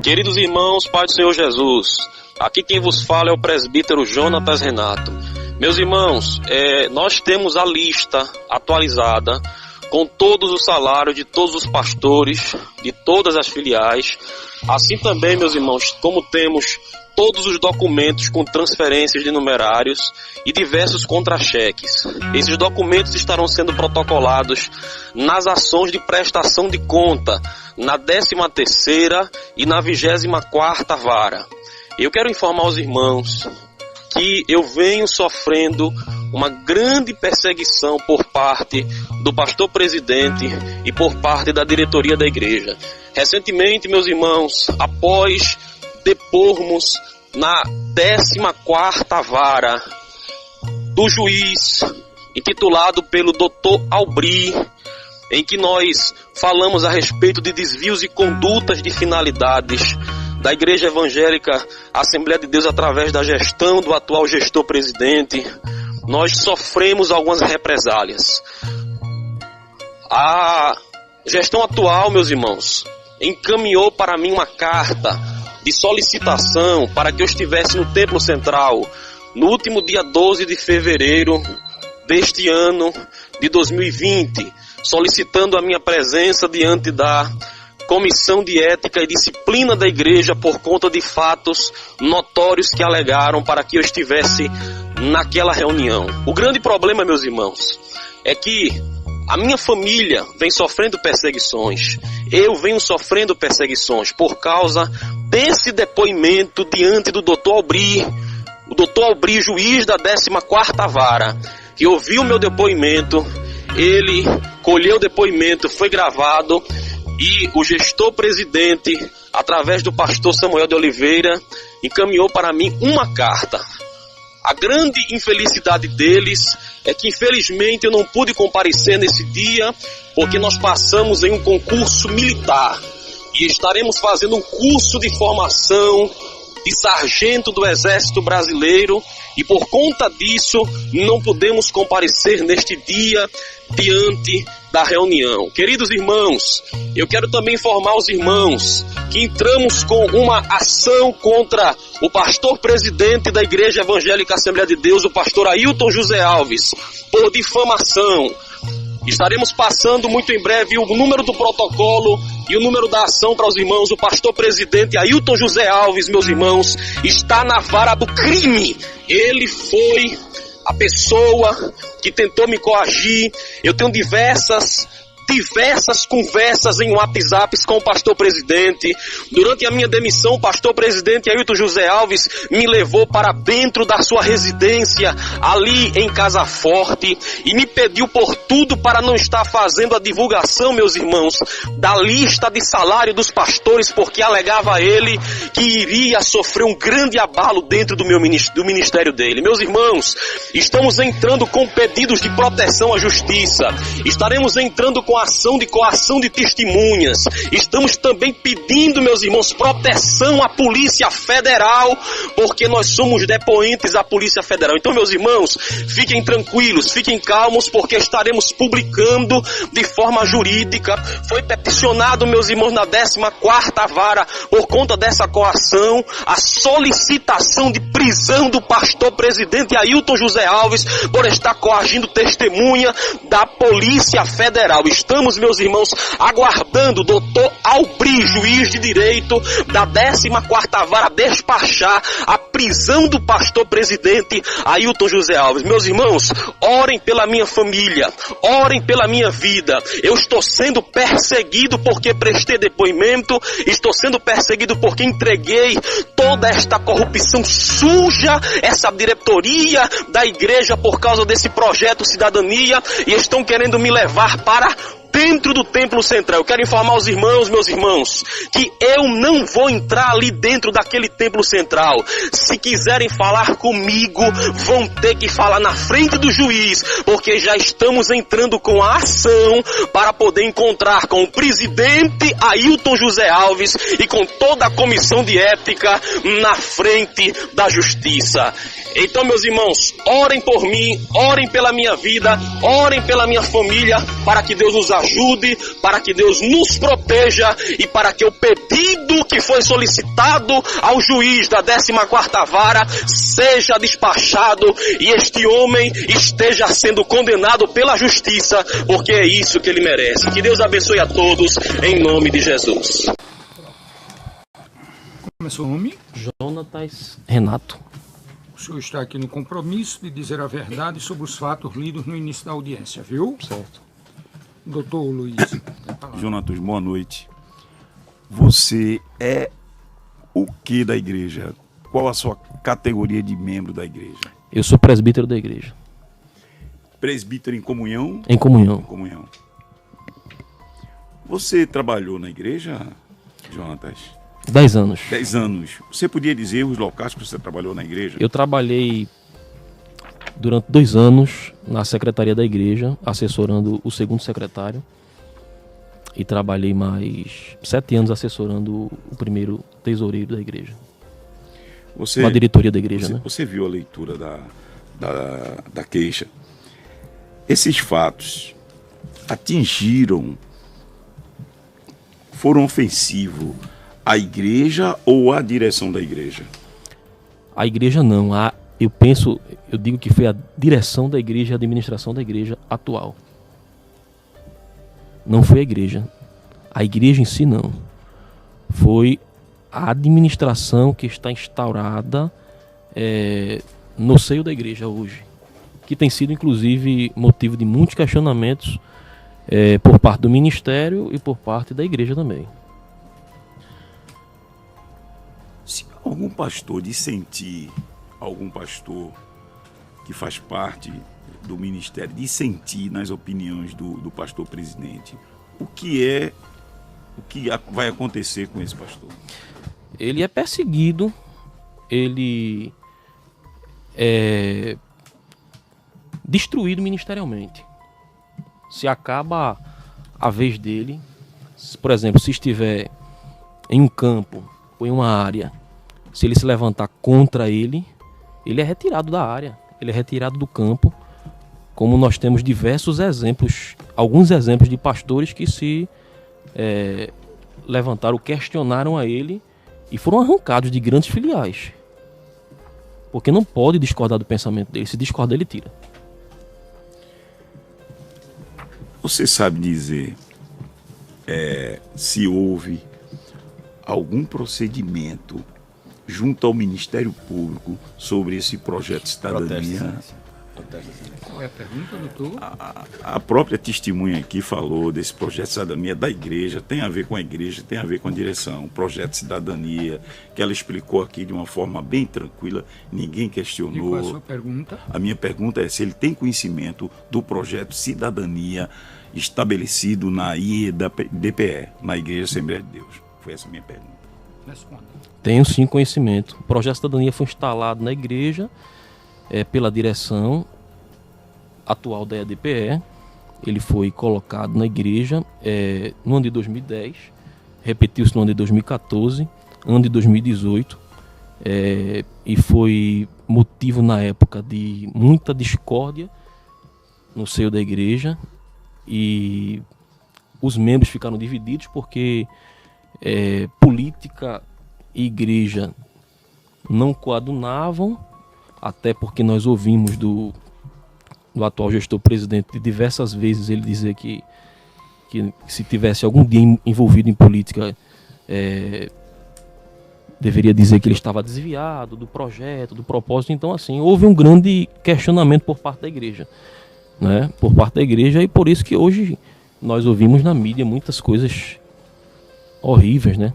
Queridos irmãos, Pai do Senhor Jesus, aqui quem vos fala é o presbítero Jonatas Renato. Meus irmãos, nós temos a lista atualizada com todos os salários de todos os pastores, de todas as filiais. Assim também, meus irmãos, como temos todos os documentos com transferências de numerários e diversos contra-cheques. Esses documentos estarão sendo protocolados nas ações de prestação de conta, na 13ª e na 24ª vara. Eu quero informar os irmãos que eu venho sofrendo uma grande perseguição por parte do pastor presidente e por parte da diretoria da igreja. Recentemente, meus irmãos, após depormos na 14ª vara do juiz, intitulado pelo Dr. Albri, em que nós falamos a respeito de desvios e condutas de finalidades da Igreja Evangélica Assembleia de Deus através da gestão do atual gestor-presidente, nós sofremos algumas represálias. A gestão atual, meus irmãos, encaminhou para mim uma carta de solicitação para que eu estivesse no Templo Central no último dia 12 de fevereiro deste ano de 2020, solicitando a minha presença diante da Comissão de Ética e Disciplina da Igreja por conta de fatos notórios que alegaram para que eu estivesse naquela reunião. O grande problema, meus irmãos, é que a minha família vem sofrendo perseguições. Eu venho sofrendo perseguições por causa desse depoimento diante do Dr. Albri. O Dr. Albri, juiz da 14ª vara, que ouviu o meu depoimento, ele colheu o depoimento, foi gravado, e o gestor-presidente, através do pastor Samuel de Oliveira, encaminhou para mim uma carta. A grande infelicidade deles é que, infelizmente, eu não pude comparecer nesse dia, porque nós passamos em um concurso militar e estaremos fazendo um curso de formação de sargento do Exército Brasileiro, e por conta disso não pudemos comparecer neste dia diante da reunião. Queridos irmãos, eu quero também informar os irmãos que entramos com uma ação contra o pastor presidente da Igreja Evangélica Assembleia de Deus, o pastor Ailton José Alves, por difamação. Estaremos passando muito em breve o número do protocolo e o número da ação para os irmãos. O pastor presidente Ailton José Alves, meus irmãos, está na vara do crime. Ele foi a pessoa que tentou me coagir. Eu tenho diversas conversas em WhatsApp com o pastor presidente. Durante a minha demissão, o pastor presidente Ailton José Alves me levou para dentro da sua residência, ali em Casa Forte, e me pediu por tudo para não estar fazendo a divulgação, meus irmãos, da lista de salário dos pastores, porque alegava ele que iria sofrer um grande abalo dentro do ministério dele. Meus irmãos, estamos entrando com pedidos de proteção à justiça, estaremos entrando com ação de coação de testemunhas. Estamos também pedindo, meus irmãos, proteção à Polícia Federal, porque nós somos depoentes à Polícia Federal. Então, meus irmãos, fiquem tranquilos, fiquem calmos, porque estaremos publicando de forma jurídica. Foi peticionado, meus irmãos, na 14ª vara, por conta dessa coação, a solicitação de prisão do pastor presidente Ailton José Alves por estar coagindo testemunha da Polícia Federal. Estamos, meus irmãos, aguardando o doutor Albri, juiz de direito da 14ª vara, despachar a prisão do pastor presidente Ailton José Alves. Meus irmãos, orem pela minha família, orem pela minha vida. Eu estou sendo perseguido porque prestei depoimento, estou sendo perseguido porque entreguei toda esta corrupção suja, essa diretoria da igreja por causa desse projeto Cidadania, e estão querendo me levar para dentro do Templo Central. Eu quero informar os irmãos, meus irmãos, que eu não vou entrar ali dentro daquele Templo Central. Se quiserem falar comigo, vão ter que falar na frente do juiz, porque já estamos entrando com a ação para poder encontrar com o presidente Ailton José Alves e com toda a comissão de ética na frente da justiça. Então, meus irmãos, orem por mim, orem pela minha vida, orem pela minha família, para que Deus nos ajude ajude, para que Deus nos proteja e para que o pedido que foi solicitado ao juiz da 14ª Vara seja despachado e este homem esteja sendo condenado pela justiça, porque é isso que ele merece. Que Deus abençoe a todos, em nome de Jesus. Como é seu nome? Jonatas Renato. O senhor está aqui no compromisso de dizer a verdade sobre os fatos lidos no início da audiência, viu? Certo. Doutor Luiz. Jonatas, boa noite. Você é o que da igreja? Qual a sua categoria de membro da igreja? Eu sou presbítero da igreja. Presbítero em comunhão? Em comunhão. Em comunhão. Você trabalhou na igreja, Jonatas? 10 anos. 10 anos. Você podia dizer os locais que você trabalhou na igreja? Eu trabalhei durante 2 anos na secretaria da igreja, assessorando o segundo secretário. E trabalhei mais 7 anos assessorando o primeiro tesoureiro da igreja. Na diretoria da igreja, né? Você viu a leitura da queixa. Esses fatos foram ofensivos à igreja ou à direção da igreja? A igreja não. Eu digo que foi a direção da igreja e a administração da igreja atual. Não foi a igreja. A igreja em si não. Foi a administração que está instaurada no seio da igreja hoje. Que tem sido, inclusive, motivo de muitos questionamentos por parte do ministério e por parte da igreja também. Se algum pastor dissentir, algum pastor que faz parte do ministério dissentir nas opiniões do pastor presidente, o que vai acontecer com esse pastor? Ele é perseguido, ele é destruído ministerialmente. Se acaba a vez dele, por exemplo, se estiver em um campo ou em uma área, se ele se levantar contra ele, ele é retirado da área, ele é retirado do campo, como nós temos diversos exemplos, alguns exemplos de pastores que se levantaram, questionaram a ele e foram arrancados de grandes filiais. Porque não pode discordar do pensamento dele, se discordar ele tira. Você sabe dizer se houve algum procedimento junto ao Ministério Público sobre esse projeto de cidadania? Qual é a pergunta, doutor? A própria testemunha aqui falou desse projeto de cidadania da igreja, tem a ver com a igreja, tem a ver com a direção. O projeto de cidadania, que ela explicou aqui de uma forma bem tranquila, ninguém questionou. E qual é a sua pergunta? A minha pergunta é se ele tem conhecimento do projeto de cidadania estabelecido na IEDPE, na Igreja Assembleia de Deus. Foi essa a minha pergunta. Responda. Tenho sim conhecimento. O projeto de cidadania foi instalado na igreja pela direção atual da IEDPE. Ele foi colocado na igreja no ano de 2010, repetiu-se no ano de 2014, ano de 2018, e foi motivo na época de muita discórdia no seio da igreja, e os membros ficaram divididos porque política e igreja não coadunavam, até porque nós ouvimos do atual gestor presidente diversas vezes ele dizer que se tivesse algum dia envolvido em política, deveria dizer que ele estava desviado do projeto, do propósito. Então, assim, houve um grande questionamento por parte da igreja, né? Por parte da igreja, e por isso que hoje nós ouvimos na mídia muitas coisas horríveis, né?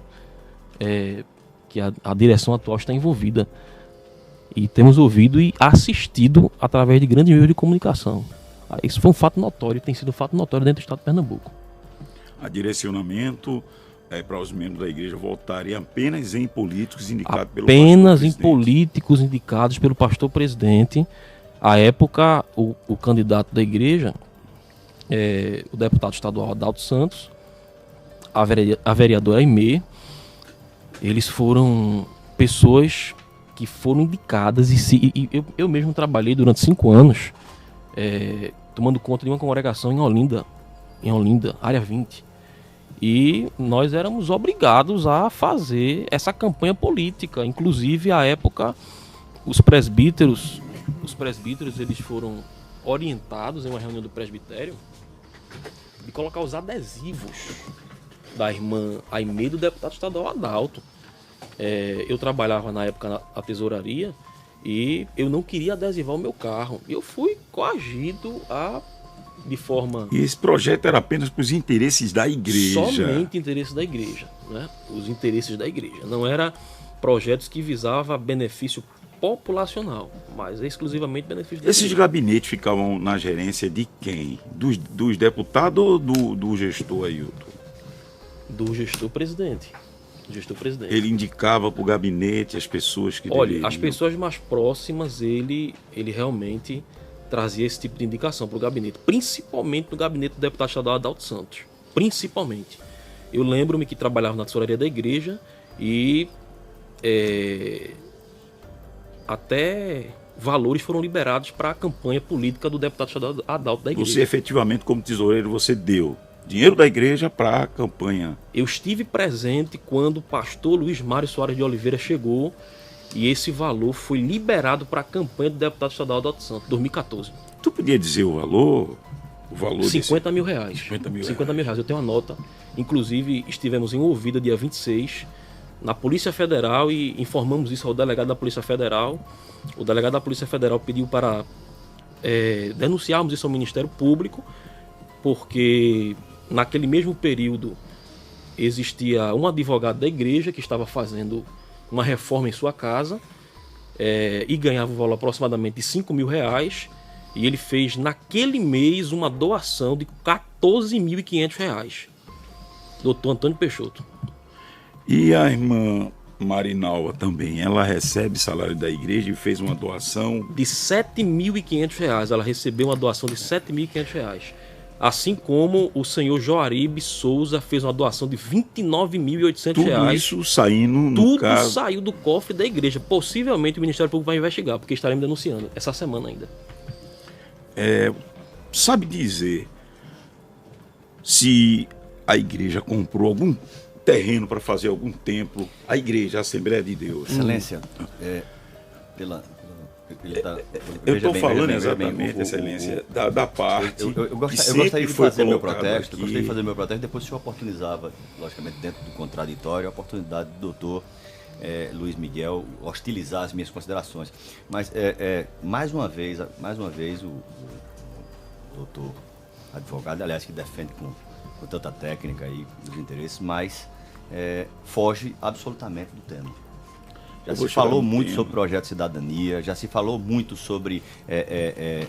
Que a direção atual está envolvida. E temos ouvido e assistido através de grandes meios de comunicação. Isso foi um fato notório, tem sido um fato notório dentro do estado de Pernambuco. A direcionamento para os membros da igreja votarem apenas em políticos indicados pelo pastor presidente. Apenas em políticos indicados pelo pastor presidente. À época, o candidato da igreja, o deputado estadual Adalto Santos, a vereadora Aimee, eles foram pessoas que foram indicadas, e eu mesmo trabalhei durante 5 anos tomando conta de uma congregação em Olinda, em Olinda, área 20. E nós éramos obrigados a fazer essa campanha política. Inclusive, à época, os presbíteros eles foram orientados em uma reunião do presbitério de colocar os adesivos da irmã Aimee do deputado estadual Adalto. Eu trabalhava na época na tesouraria e eu não queria adesivar o meu carro. Eu fui coagido de forma... E esse projeto era apenas para os interesses da igreja? Somente interesses da igreja, né? Os interesses da igreja. Não era projetos que visavam benefício populacional, mas exclusivamente benefício da igreja. Esses gabinetes ficavam na gerência de quem? Dos deputados ou do gestor Ailton? Do gestor presidente. Ele indicava para o gabinete as pessoas que Olha, deveriam... as pessoas mais próximas, ele realmente trazia esse tipo de indicação para o gabinete, principalmente no gabinete do deputado estadual Adalto Santos. Principalmente. Eu lembro-me que trabalhava na tesouraria da igreja e até valores foram liberados para a campanha política do deputado estadual Adalto da igreja. Você efetivamente, como tesoureiro, você deu dinheiro da igreja para a campanha? Eu estive presente quando o pastor Luiz Mário Soares de Oliveira chegou e esse valor foi liberado para a campanha do deputado estadual Adalto Santos, 2014. Tu podia dizer o valor? O valor 50 mil reais. 50 mil reais. Eu tenho uma nota. Inclusive, estivemos em Ouvida dia 26, na Polícia Federal, e informamos isso ao delegado da Polícia Federal. O delegado da Polícia Federal pediu para denunciarmos isso ao Ministério Público, porque naquele mesmo período existia um advogado da igreja que estava fazendo uma reforma em sua casa e ganhava um valor aproximadamente de 5 mil reais, e ele fez naquele mês uma doação de 14.500 reais. Doutor Antônio Peixoto. E a irmã Marinalva também, ela recebe salário da igreja e fez uma doação de 7.500 reais. Ela recebeu uma doação de 7.500 reais. Assim como o senhor Joaribe Souza fez uma doação de 29.800 reais. Tudo isso saindo no Tudo caso... saiu do cofre da igreja. Possivelmente o Ministério Público vai investigar, porque estaremos denunciando essa semana ainda. Sabe dizer se a igreja comprou algum terreno para fazer algum templo? A igreja, a Assembleia de Deus. Excelência, eu estou falando exatamente, Excelência, da parte. Eu gostaria de fazer meu protesto. Gostaria de fazer meu protesto. Depois, se eu oportunizava, logicamente, dentro do contraditório, a oportunidade do doutor Luiz Miguel hostilizar as minhas considerações. Mas, mais uma vez, o doutor advogado, aliás, que defende com tanta técnica e os interesses, mas foge absolutamente do tema. Já se falou muito sobre projeto de cidadania, já se falou muito sobre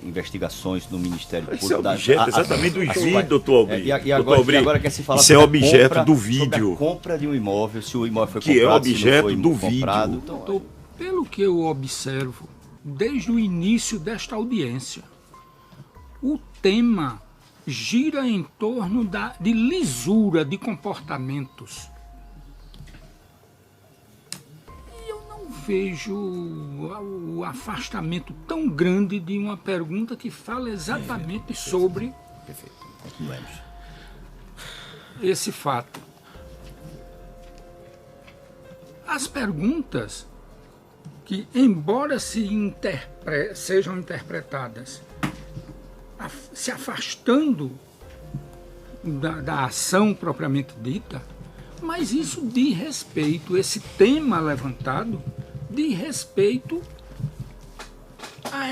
investigações no Ministério Público. Isso é objeto exatamente do vídeo, doutor Albri. E agora quer se falar isso é objeto do sobre vídeo. A compra de um imóvel, se o imóvel foi que comprado, é objeto se não do foi comprado. vídeo. Doutor, pelo que eu observo, desde o início desta audiência, o tema gira em torno de lisura de comportamentos. Vejo o afastamento tão grande de uma pergunta que fala exatamente sobre esse fato. As perguntas que, embora sejam interpretadas se afastando da ação propriamente dita, mas isso diz respeito, esse tema levantado, diz respeito a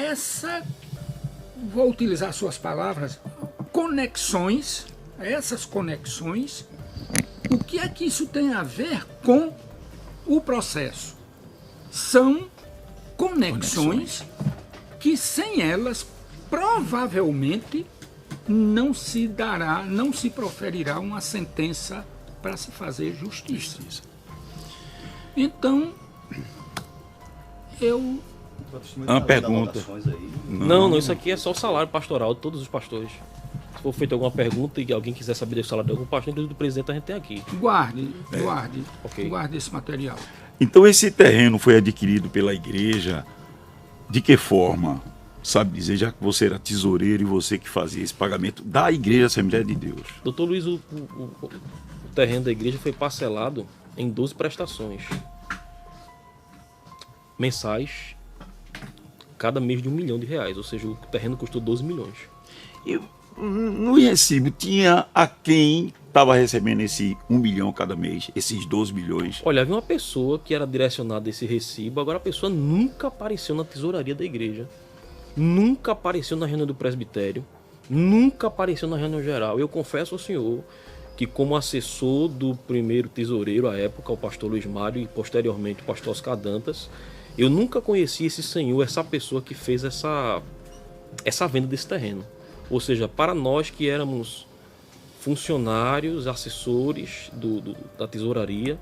vou utilizar suas palavras, conexões, essas conexões. O que é que isso tem a ver com o processo? São conexões que sem elas provavelmente não se proferirá uma sentença para se fazer justiça. Então, uma pergunta. Não, isso aqui é só o salário pastoral de todos os pastores. Se for feita alguma pergunta e alguém quiser saber do salário de algum pastor, inclusive do presidente, a gente tem aqui. Guarde Okay. esse material. Então esse terreno foi adquirido pela igreja de que forma? sabe dizer, já que você era tesoureiro e você que fazia esse pagamento da Igreja Assembleia de Deus? Doutor Luiz, o terreno da igreja foi parcelado em 12 prestações mensais, cada mês de R$1 milhão, ou seja, o terreno custou 12 milhões. E no recibo tinha a quem estava recebendo esse 1 milhão cada mês, esses 12 milhões? Olha, havia uma pessoa que era direcionada a esse recibo, agora a pessoa nunca apareceu na tesouraria da igreja, nunca apareceu na reunião do presbitério, nunca apareceu na reunião geral. Eu confesso ao senhor que, como assessor do primeiro tesoureiro à época, o pastor Luiz Mário, e posteriormente o pastor Oscar Dantas, eu nunca conheci esse senhor, essa pessoa que fez essa venda desse terreno. Ou seja, para nós que éramos funcionários, assessores da tesouraria,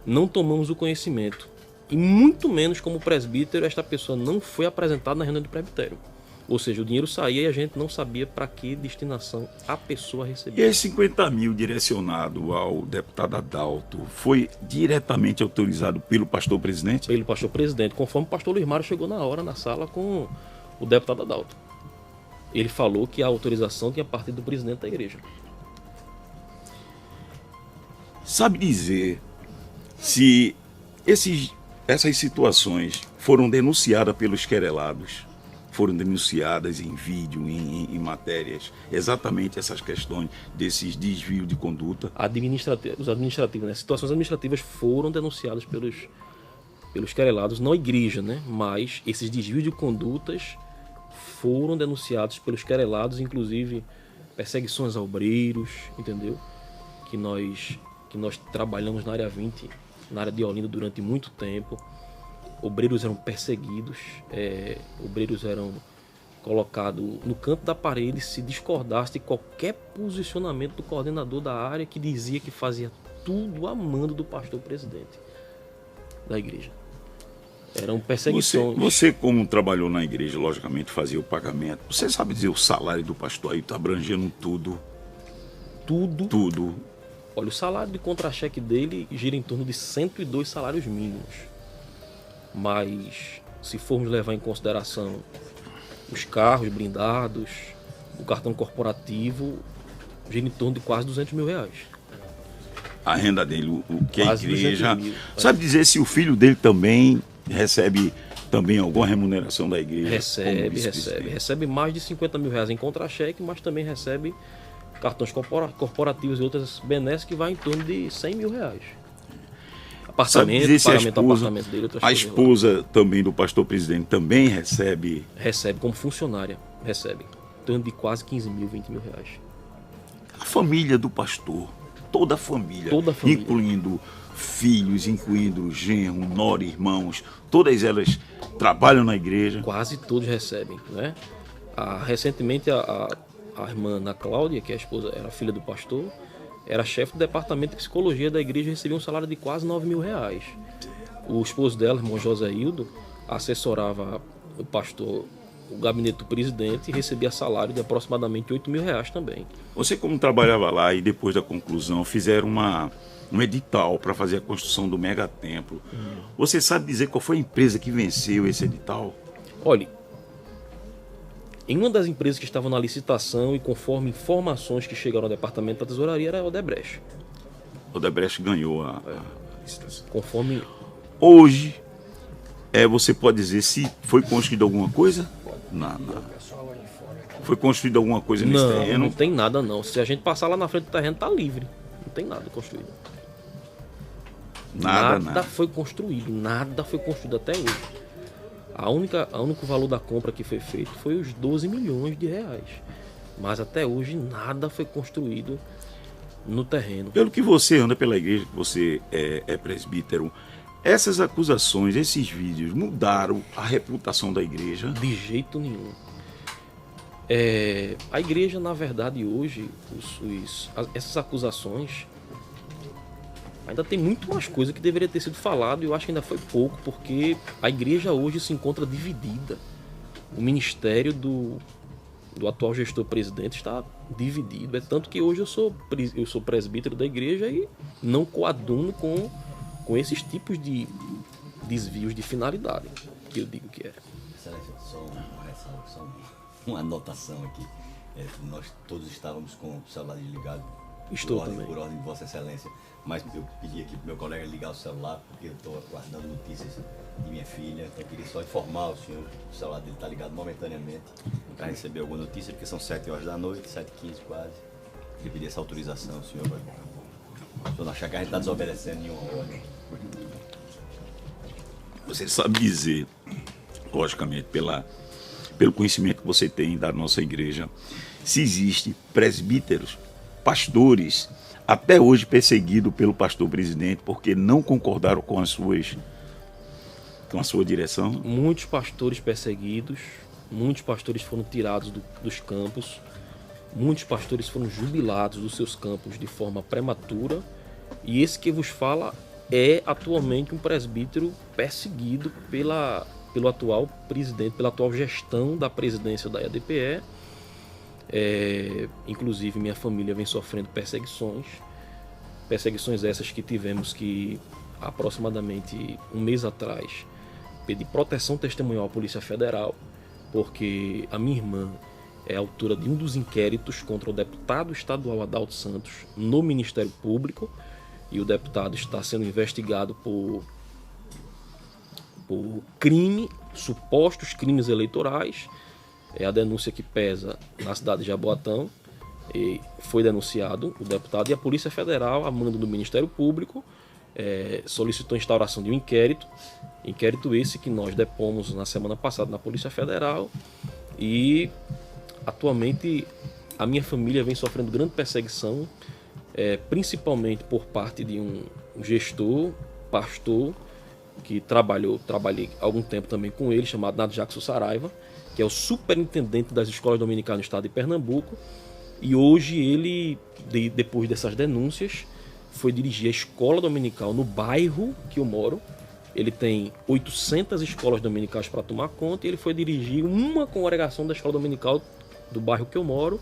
não tomamos o conhecimento. E muito menos como presbítero, esta pessoa não foi apresentada na reunião do presbitério. Ou seja, o dinheiro saía e a gente não sabia para que destinação a pessoa recebia. E esses 50 mil direcionado ao deputado Adalto foi diretamente autorizado pelo pastor presidente? Pelo pastor presidente, conforme o pastor Luiz Mário chegou na hora na sala com o deputado Adalto. Ele falou que a autorização tinha partido do presidente da igreja. Sabe dizer se essas situações foram denunciadas pelos querelados? Foram denunciadas em vídeo, em matérias, exatamente essas questões desses desvios de conduta? Os administrativos, né? Situações administrativas foram denunciadas pelos querelados, não a igreja, né? Mas esses desvios de condutas foram denunciados pelos querelados, inclusive perseguições a obreiros, entendeu? Que nós trabalhamos na área 20, na área de Olinda durante muito tempo. Obreiros eram perseguidos, obreiros eram colocados no canto da parede se discordasse de qualquer posicionamento do coordenador da área, que dizia que fazia tudo a mando do pastor presidente da igreja. Eram perseguições. Você, como trabalhou na igreja, logicamente fazia o pagamento. Você sabe dizer o salário do pastor aí está abrangendo tudo? Tudo. Olha, o salário de contra-cheque dele gira em torno de 102 salários mínimos. Mas, se formos levar em consideração os carros blindados, o cartão corporativo, gira em torno de quase R$200 mil. A renda dele, o que quase a igreja... mil, sabe dizer se o filho dele também recebe alguma remuneração da igreja? Recebe mais de R$50 mil em contra-cheque, mas também recebe cartões corporativos e outras benesses que vai em torno de R$100 mil. Apartamento, pagamento do apartamento dele, outras coisas. A esposa também do pastor presidente também recebe? Recebe como funcionária, recebe. Em torno de quase 15 mil, 20 mil reais. A família do pastor, toda a família. Incluindo filhos, incluindo genro, nora, irmãos, todas elas trabalham na igreja? Quase todos recebem, né? Recentemente a irmã Ana Cláudia, que é a esposa, era filha do pastor, era chefe do departamento de psicologia da igreja e recebia um salário de quase R$9 mil. O esposo dela, irmão José Hildo, assessorava o pastor, o gabinete do presidente, e recebia salário de aproximadamente R$8 mil também. Você, como trabalhava lá e depois da conclusão fizeram um edital para fazer a construção do megatemplo, você sabe dizer qual foi a empresa que venceu esse edital? Olha, em uma das empresas que estavam na licitação e conforme informações que chegaram ao departamento da tesouraria era a Odebrecht. Odebrecht ganhou a licitação. Conforme... Hoje, você pode dizer se foi construída alguma coisa? Foi construída alguma coisa nesse terreno? Não tem nada não. Se a gente passar lá na frente do terreno, tá livre. Não tem nada construído. Nada foi construído. Nada foi construído até hoje. O único valor da compra que foi feito foi os R$12 milhões. Mas até hoje nada foi construído no terreno. Pelo que você anda pela igreja, que você é presbítero, essas acusações, esses vídeos mudaram a reputação da igreja? De jeito nenhum. A igreja, na verdade, hoje, essas acusações, ainda tem muito mais coisa que deveria ter sido falado e eu acho que ainda foi pouco, porque a igreja hoje se encontra dividida. O ministério do atual gestor presidente está dividido. É tanto que hoje eu sou presbítero da igreja e não coaduno com esses tipos de desvios de finalidade, que eu digo que é. Excelência, só uma ressalva, só uma anotação aqui. Nós todos estávamos com o celular desligado. Estou por também. Por ordem de Vossa Excelência. Mas eu pedi aqui para o meu colega ligar o celular, porque eu estou aguardando notícias de minha filha. Então eu queria só informar o senhor que o celular dele está ligado momentaneamente para receber alguma notícia, porque são 7 horas da noite, 7h15 quase. Eu pedi essa autorização, o senhor vai. O senhor não achar que a gente está desobedecendo nenhuma ordem. Você sabe dizer, logicamente, pelo conhecimento que você tem da nossa igreja, se existe presbíteros, pastores, até hoje perseguidos pelo pastor presidente, porque não concordaram com a sua direção? Muitos pastores perseguidos, muitos pastores foram tirados dos campos, muitos pastores foram jubilados dos seus campos de forma prematura, e esse que vos fala é atualmente um presbítero perseguido pelo atual presidente, pela atual gestão da presidência da EADPE. Inclusive minha família vem sofrendo perseguições essas que tivemos que aproximadamente um mês atrás pedir proteção testemunhal à Polícia Federal, porque a minha irmã é autora de um dos inquéritos contra o deputado estadual Adalto Santos no Ministério Público, e o deputado está sendo investigado por supostos crimes eleitorais. É a denúncia que pesa na cidade de Jaboatão. E foi denunciado o deputado, e a Polícia Federal, a mando do Ministério Público, solicitou a instauração de um inquérito esse que nós depomos na semana passada na Polícia Federal, e atualmente a minha família vem sofrendo grande perseguição, principalmente por parte de um gestor, pastor, que trabalhei algum tempo também com ele, chamado Nado Jackson Saraiva, que é o superintendente das escolas dominicais no estado de Pernambuco, e hoje ele, depois dessas denúncias, foi dirigir a escola dominical no bairro que eu moro. Ele tem 800 escolas dominicais para tomar conta, e ele foi dirigir uma congregação da escola dominical do bairro que eu moro,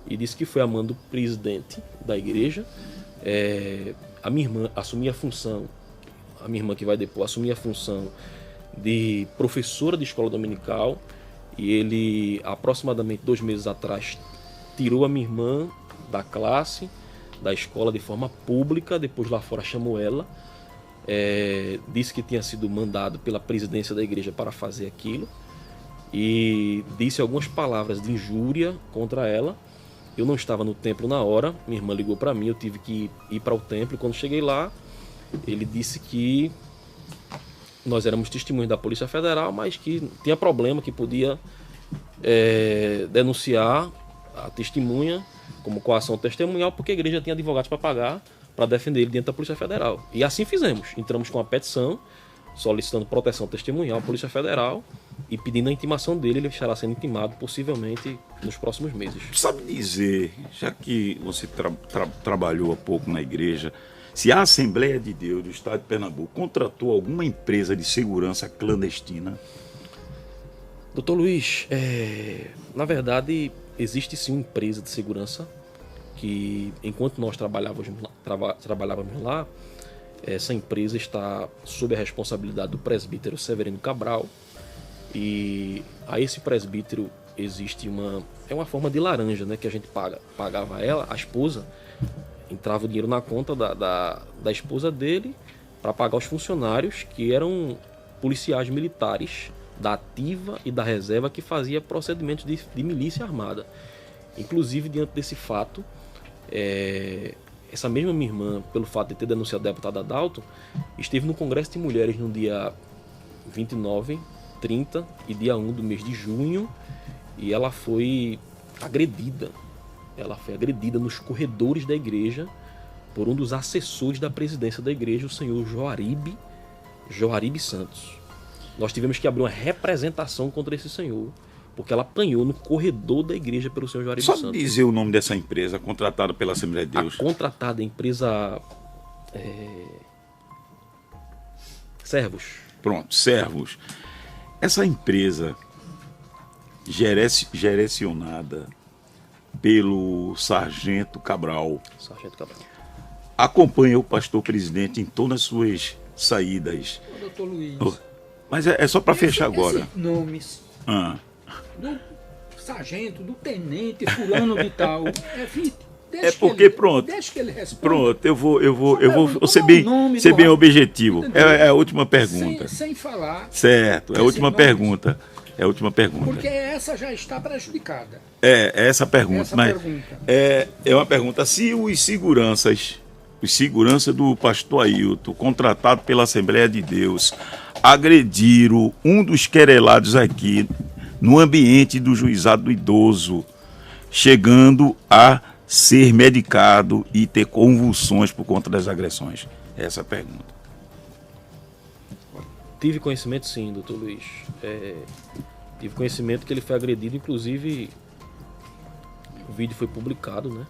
e disse que foi a mando do presidente da igreja. A minha irmã assumia a função, a minha irmã que vai depor, assumia a função de professora de escola dominical, e ele, aproximadamente 2 meses atrás, tirou a minha irmã da classe, da escola, de forma pública. Depois lá fora chamou ela, disse que tinha sido mandado pela presidência da igreja para fazer aquilo, e disse algumas palavras de injúria contra ela. Eu não estava no templo na hora, minha irmã ligou para mim, eu tive que ir para o templo, e quando cheguei lá, ele disse que nós éramos testemunhas da Polícia Federal, mas que tinha problema, que podia denunciar a testemunha como coação testemunhal, porque a igreja tinha advogados para pagar para defender ele dentro da Polícia Federal. E assim fizemos. Entramos com a petição solicitando proteção testemunhal à Polícia Federal e pedindo a intimação dele. Ele estará sendo intimado possivelmente nos próximos meses. Sabe dizer, já que você trabalhou há pouco na igreja, se a Assembleia de Deus do Estado de Pernambuco contratou alguma empresa de segurança clandestina? Doutor Luiz, na verdade, existe sim uma empresa de segurança que, enquanto nós trabalhávamos lá, essa empresa está sob a responsabilidade do presbítero Severino Cabral, e a esse presbítero existe uma forma de laranja, né, que a gente pagava ela, a esposa, entrava o dinheiro na conta da esposa dele para pagar os funcionários que eram policiais militares da ativa e da reserva que fazia procedimentos de milícia armada. Inclusive, diante desse fato, essa mesma minha irmã, pelo fato de ter denunciado o deputado Adalto, esteve no Congresso de Mulheres no dia 29, 30 e dia 1 do mês de junho, e ela foi agredida. Ela foi agredida nos corredores da igreja por um dos assessores da presidência da igreja, o senhor Joaribe Santos. Nós tivemos que abrir uma representação contra esse senhor, porque ela apanhou no corredor da igreja pelo senhor Joaribe Santos. Só dizer o nome dessa empresa contratada pela Assembleia de Deus. A contratada, a empresa Servos. Pronto, Servos. Essa empresa gerecionada pelo Sargento Cabral. Acompanha o pastor presidente em todas as suas saídas. Doutor Luiz. Mas é só para fechar agora. Esses nomes do sargento, do tenente, fulano de tal. Deixa que ele responda. Pronto, eu vou ser bem objetivo. É a última pergunta. Sem falar. Certo, é a última pergunta. É a última pergunta. Porque essa já está prejudicada. É essa pergunta. É uma pergunta. Se os seguranças do pastor Ailton, contratado pela Assembleia de Deus, agrediram um dos querelados aqui no ambiente do juizado do idoso, chegando a ser medicado e ter convulsões por conta das agressões? Essa é a pergunta. Tive conhecimento, sim, doutor Luiz. Tive conhecimento que ele foi agredido, inclusive o vídeo foi publicado, né?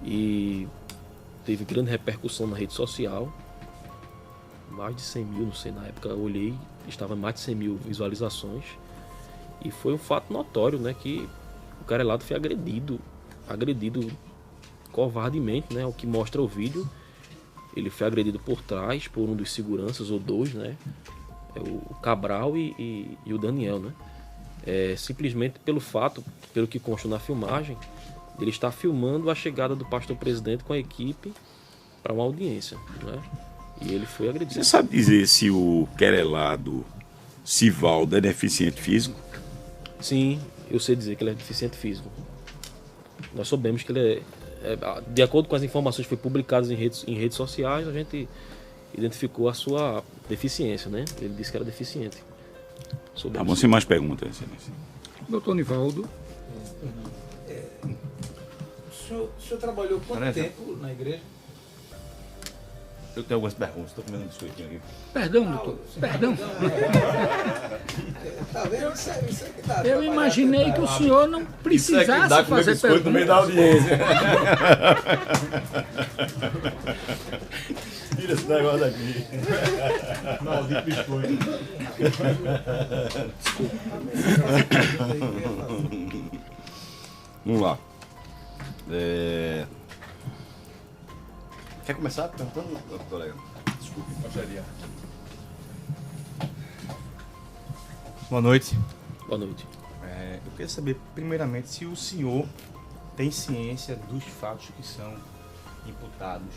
E teve grande repercussão na rede social. Mais de 100 mil, não sei, na época eu olhei, estava mais de 100 mil visualizações. E foi um fato notório, né? Que o querelado foi agredido covardemente, né? O que mostra o vídeo. Ele foi agredido por trás por um dos seguranças, ou dois, né? O Cabral e o Daniel, né? Simplesmente pelo fato, pelo que consta na filmagem, ele está filmando a chegada do pastor presidente com a equipe para uma audiência, né? E ele foi agredido. Você sabe dizer se o querelado Sivaldo é deficiente físico? Sim, eu sei dizer que ele é deficiente físico. Nós soubemos que ele de acordo com as informações que foram publicadas em redes sociais, a gente identificou a sua deficiência, né? Ele disse que era deficiente. Vamos sem mais perguntas, excelência. Doutor Nivaldo. O senhor trabalhou quanto tempo na igreja? Eu tenho algumas perguntas, estou comendo um biscoitinho aqui. Perdão, doutor. Perdão. Tá vendo? Isso é que dá. Eu imaginei que o senhor não precisasse fazer perguntas. No meio da audiência. Tira esse negócio daqui. Maldito biscoito. Vamos lá. Quer começar perguntando, colega? Desculpe. Boa noite. Boa noite. Eu queria saber, primeiramente, se o senhor tem ciência dos fatos que são imputados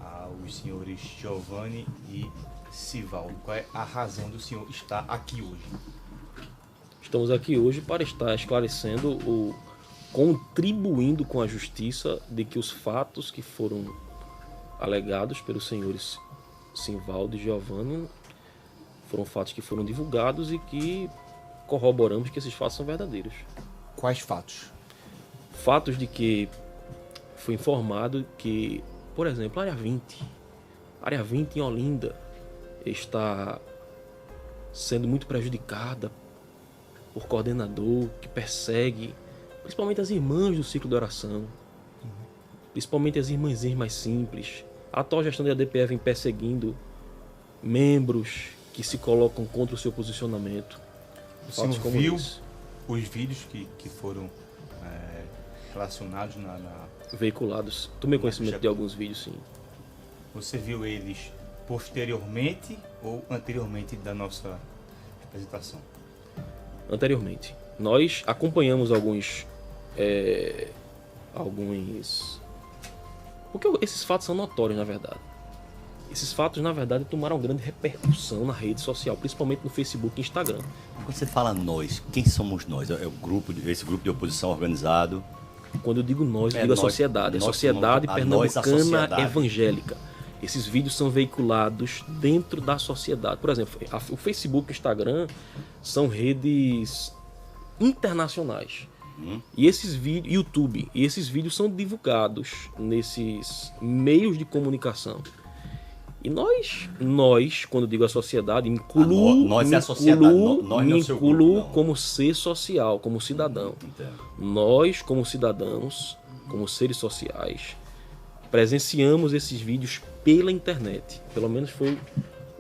aos senhores Giovanni e Sivaldo. Qual é a razão do senhor estar aqui hoje? Estamos aqui hoje para estar esclarecendo contribuindo com a justiça de que os fatos que foram alegados pelos senhores Sivaldo e Giovanni foram fatos que foram divulgados e que corroboramos que esses fatos são verdadeiros. Quais fatos? Fatos de que foi informado que, por exemplo, a área 20 em Olinda está sendo muito prejudicada por coordenador que persegue principalmente as irmãs do ciclo de oração, principalmente as irmãzinhas mais simples. A atual gestão da ADPE vem perseguindo membros que se colocam contra o seu posicionamento. O senhor viu os vídeos que foram relacionados veiculados? Tomei conhecimento de alguns vídeos, sim. Você viu eles posteriormente ou anteriormente da nossa apresentação? Anteriormente. Nós acompanhamos alguns... Porque esses fatos são notórios, na verdade. Esses fatos, na verdade, tomaram grande repercussão na rede social, principalmente no Facebook e Instagram. Quando você fala nós, quem somos nós? É esse grupo de oposição organizado? Quando eu digo nós, eu digo a sociedade. A Sociedade Pernambucana Evangélica. Esses vídeos são veiculados dentro da sociedade. Por exemplo, o Facebook e o Instagram são redes internacionais. E esses vídeos, YouTube, e esses vídeos são divulgados nesses meios de comunicação. E nós, quando digo a sociedade, me incluo como ser social, como cidadão. Nós, como cidadãos, como seres sociais, presenciamos esses vídeos pela internet. Pelo menos foi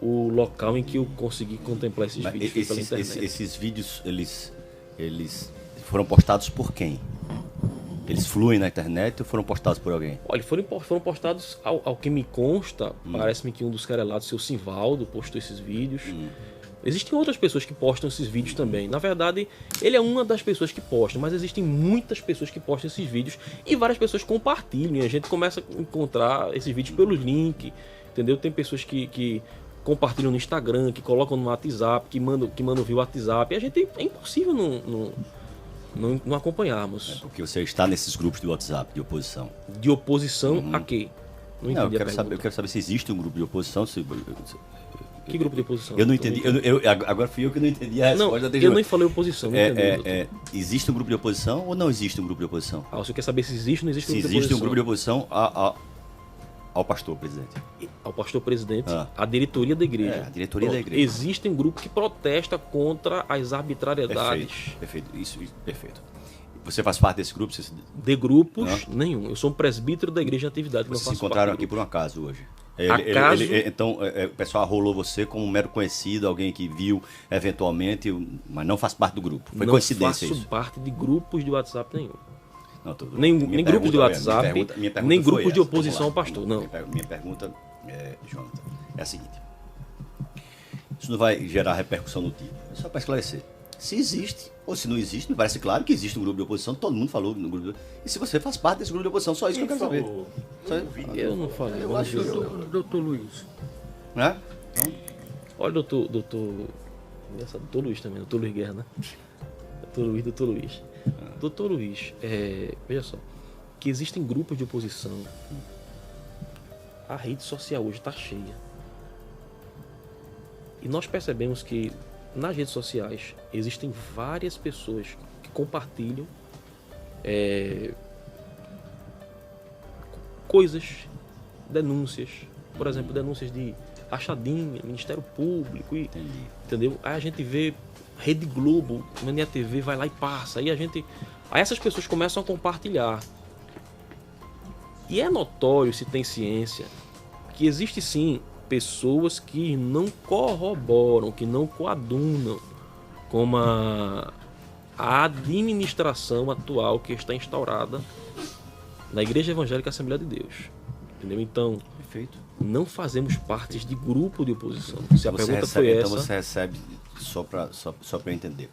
o local em que eu consegui contemplar esses vídeos pela internet. Esses vídeos, eles foram postados por quem? Eles fluem na internet ou foram postados por alguém? Olha, foram postados, ao que me consta, parece-me que um dos querelados, seu Sivaldo, postou esses vídeos. Existem outras pessoas que postam esses vídeos também. Na verdade, ele é uma das pessoas que postam, mas existem muitas pessoas que postam esses vídeos e várias pessoas compartilham. E a gente começa a encontrar esses vídeos pelos links, entendeu? Tem pessoas que compartilham no Instagram, que colocam no WhatsApp, que mandam via WhatsApp. E a gente é impossível não acompanharmos. Porque você está nesses grupos de WhatsApp de oposição. De oposição a quê? Não, eu quero saber se existe um grupo de oposição. Que grupo de oposição? Eu não entendi. Agora fui eu que não entendi a resposta. Eu nem falei oposição. Não existe um grupo de oposição ou não existe um grupo de oposição? Você quer saber se existe ou não existe um grupo de oposição? Se existe um grupo de oposição ao pastor presidente. Ao pastor presidente, à diretoria da igreja. A diretoria da igreja. Existe um grupo que protesta contra as arbitrariedades. Perfeito. Isso, perfeito. Você faz parte desse grupo? De grupos, nenhum. Eu sou um presbítero da igreja em atividade. Vocês se encontraram aqui por um acaso hoje? Então, o pessoal rolou você como um mero conhecido, alguém que viu eventualmente, mas não faz parte do grupo. Foi coincidência isso? Não faço parte de grupos de WhatsApp nenhum. Não, nem grupos de WhatsApp, nem grupos de oposição ao pastor. Não. Minha pergunta, Jonathan, é a seguinte. Isso não vai gerar repercussão no tipo. É só para esclarecer. Se existe ou se não existe, me parece claro que existe um grupo de oposição, todo mundo falou no grupo. E se você faz parte desse grupo de oposição, só isso que eu quero saber. Eu não falei. Eu acho que doutor Luiz. Né? Olha, doutor Luiz também, doutor Luiz Guerra, né? Doutor Luiz. Doutor Luiz, veja só, que existem grupos de oposição. A rede social hoje está cheia. E nós percebemos que nas redes sociais existem várias pessoas que compartilham coisas, denúncias, por exemplo, denúncias de rachadinha, Ministério Público, entendeu? Aí a gente vê Rede Globo, Mania TV vai lá e passa, aí essas pessoas começam a compartilhar. E é notório, se tem ciência, que existe sim pessoas que não corroboram, que não coadunam com a administração atual que está instaurada na Igreja Evangélica Assembleia de Deus. Entendeu? Então, perfeito. Não fazemos parte de grupo de oposição. Se a pergunta foi essa... Então você recebe, só para eu entender,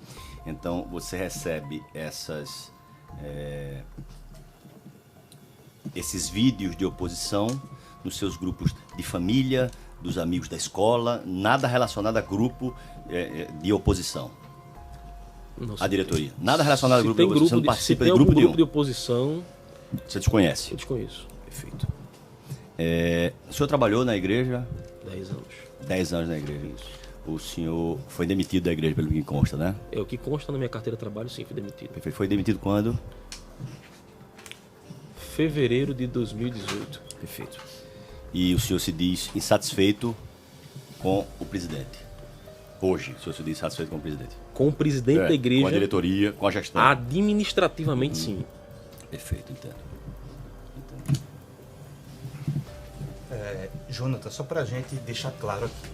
então você recebe esses vídeos de oposição nos seus grupos de família, dos amigos da escola, nada relacionado a grupo de oposição. A diretoria. Nada relacionado a grupo de oposição. Você não participa de grupo nenhum. De oposição. Você desconhece? Eu desconheço. Perfeito. O senhor trabalhou na igreja? 10 anos. 10 anos na igreja. Isso. O senhor foi demitido da igreja, pelo que consta, né? O que consta na minha carteira de trabalho, sim, fui demitido. Perfeito. Foi demitido quando? Fevereiro de 2018. Perfeito. E o senhor se diz insatisfeito com o presidente? Hoje, o senhor se diz insatisfeito com o presidente? Com o presidente da igreja. Com a diretoria, com a gestão? Administrativamente, sim. Perfeito, entendo. Jonathan, só para a gente deixar claro aqui,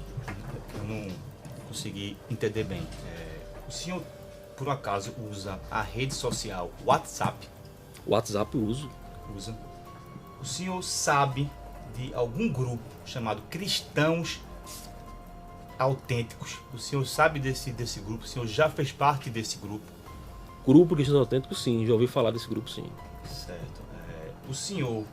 eu não consegui entender bem. O senhor, por acaso, usa a rede social WhatsApp? WhatsApp uso. Usa. O senhor sabe de algum grupo chamado Cristãos Autênticos? O senhor sabe desse grupo? O senhor já fez parte desse grupo? Grupo Cristãos Autênticos, sim. Já ouvi falar desse grupo, sim. Certo. O senhor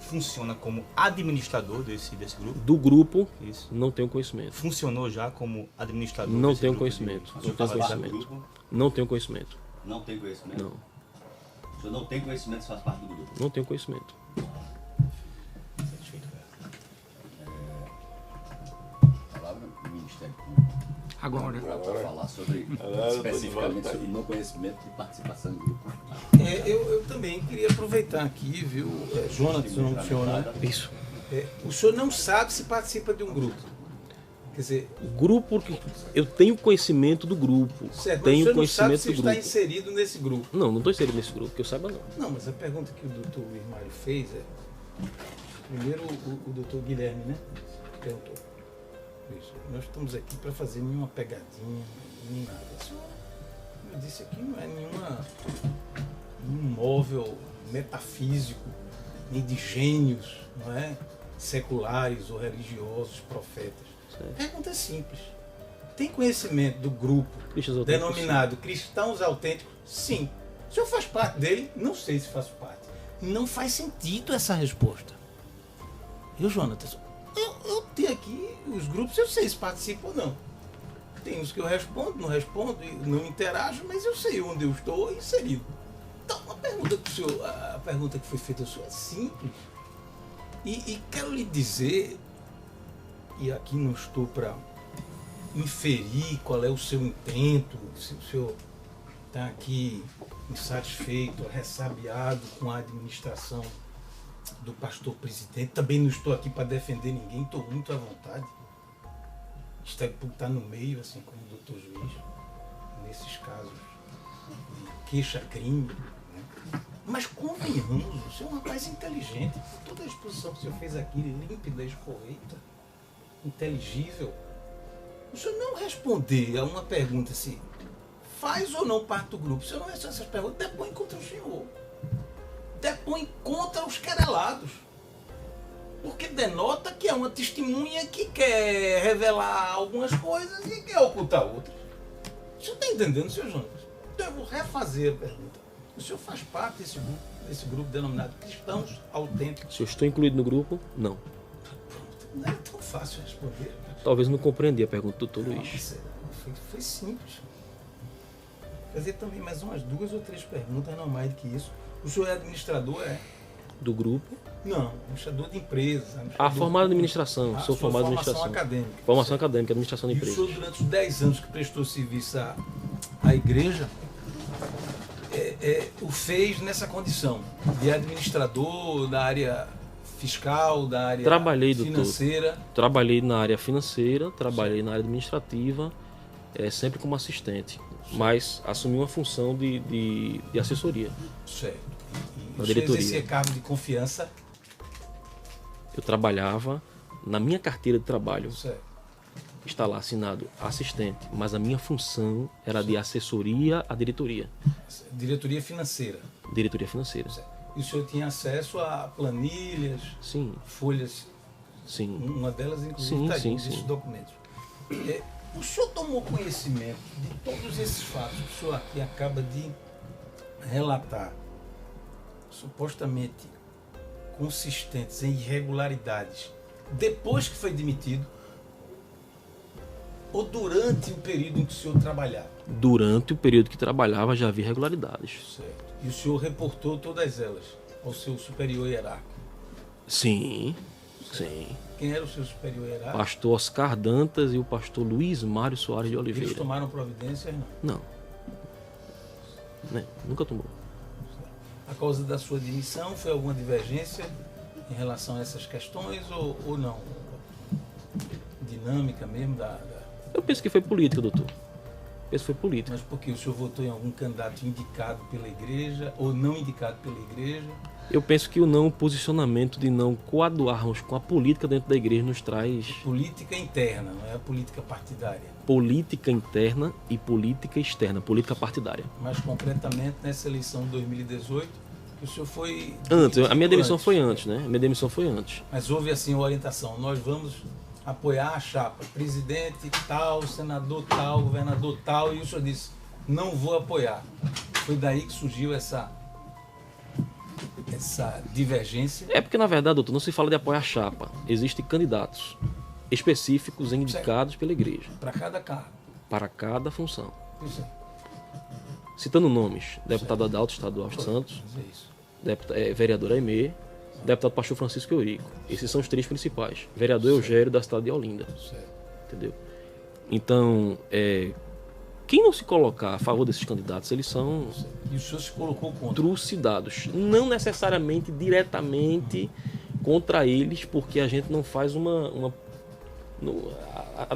funciona como administrador desse grupo? Do grupo, isso. Não tenho conhecimento. Funcionou já como administrador? Não tenho conhecimento. Não tenho conhecimento. Não tenho conhecimento. Não tem conhecimento? Não. O senhor não tem conhecimento se faz parte do grupo? Não tenho conhecimento. Satisfeito. Palavra do Ministério Público. Agora. Para falar especificamente sobre não conhecimento de participação em grupo. Eu também queria aproveitar aqui, viu, Jonathan, o nome do senhor, né? Isso. O senhor não sabe se participa de um grupo. Quer dizer, o grupo, eu tenho conhecimento do grupo. Certo, tenho mas conhecimento não sabe se do grupo. está inserido nesse grupo. Não estou inserido nesse grupo, que eu saiba não. Não, mas a pergunta que o doutor Luiz Mário fez primeiro o doutor Guilherme, né? Perguntou. Isso. Nós estamos aqui para fazer nenhuma pegadinha, nem nada. Isso, como eu disse aqui, não é nenhum móvel metafísico, nem de gênios, não é? Seculares ou religiosos, profetas. A pergunta é simples. Tem conhecimento do grupo Cristãos denominado Cristãos Autênticos? Sim. O senhor faz parte dele? Não sei se faço parte. Não faz sentido essa resposta. Jonatas, eu tenho aqui os grupos, eu sei se participo ou não. Tem uns que eu respondo, não respondo, não interajo, mas eu sei onde eu estou inserido. Então, a pergunta que foi feita ao senhor é simples. E quero lhe dizer, e aqui não estou para inferir qual é o seu intento, se o senhor está aqui insatisfeito, ressabiado com a administração do pastor presidente. Também não estou aqui para defender ninguém, estou muito à vontade. Está no meio, assim como o doutor Juiz, nesses casos de queixa-crime. Né? Mas convenhamos, o senhor é um rapaz inteligente, com toda a exposição que o senhor fez aqui, límpida, escoeita, inteligível. O senhor não responder a uma pergunta assim, faz ou não parte do grupo, o senhor não responder essas perguntas, depõe contra o senhor. Depõe contra os querelados. Porque denota que é uma testemunha que quer revelar algumas coisas e quer ocultar outras. O senhor está entendendo, senhor Jonas? Então eu vou refazer a pergunta. O senhor faz parte desse grupo denominado Cristãos Autênticos? Se eu estou incluído no grupo, não. Não é tão fácil responder. Talvez não compreendi a pergunta do doutor Luiz. Foi simples. Fazer também mais umas 2 ou 3 perguntas, não mais do que isso. O senhor é administrador, é? Do grupo? Não, administrador de empresas. Formado em administração. Sou formado em administração. Formação acadêmica. Formação acadêmica, administração de empresas. E o senhor, durante os 10 anos que prestou serviço à igreja, o fez nessa condição de administrador da área fiscal, da área financeira? Trabalhei na área financeira, trabalhei na área administrativa, sempre como assistente. Mas assumi uma função de assessoria. Certo. Na o diretoria. Senhor exercia cargo de confiança? Eu trabalhava na minha carteira de trabalho. Certo. Está lá assinado assistente, mas a minha função era de assessoria à diretoria. Diretoria financeira? Diretoria financeira. Certo. E o senhor tinha acesso a planilhas, sim, folhas? Sim. Uma delas, inclusive, está aí, nesses documentos. O senhor tomou conhecimento de todos esses fatos que o senhor aqui acaba de relatar, supostamente consistentes em irregularidades, depois que foi demitido ou durante o período em que o senhor trabalhava? Durante o período que trabalhava já havia irregularidades. Certo. E o senhor reportou todas elas ao seu superior hierárquico? Sim, certo. Sim. Quem era o seu superior hierárquico? Pastor Oscar Dantas e o pastor Luiz Mário Soares de Oliveira. Eles tomaram providências, não? Não. Né? Nunca tomou. A causa da sua demissão foi alguma divergência em relação a essas questões ou não? Dinâmica mesmo Eu penso que foi política, doutor. Penso que foi política. Mas por que o senhor votou em algum candidato indicado pela igreja ou não indicado pela igreja? Eu penso que o não posicionamento de não coaduarmos com a política dentro da igreja nos traz... Política interna, não é a política partidária. Política interna e política externa, política partidária. Mais concretamente, nessa eleição de 2018, que o senhor foi... Antes, a minha demissão foi antes, né? A minha demissão foi antes. Mas houve assim uma orientação, nós vamos apoiar a chapa, presidente tal, senador tal, governador tal, e o senhor disse, não vou apoiar. Foi daí que surgiu essa divergência? É porque, na verdade, doutor, não se fala de apoiar a chapa. Existem candidatos específicos indicados pela igreja. Para cada cargo? Para cada função. Isso. Citando nomes, deputado Adalto Estadual dos Santos, vereador Aimee, deputado pastor Francisco Eurico. Esses são os 3 principais. Vereador Eugério da cidade de Olinda. Entendeu? Então, quem não se colocar a favor desses candidatos, eles são... E o senhor se colocou contra? Trucidados. Não necessariamente diretamente contra eles, porque a gente não faz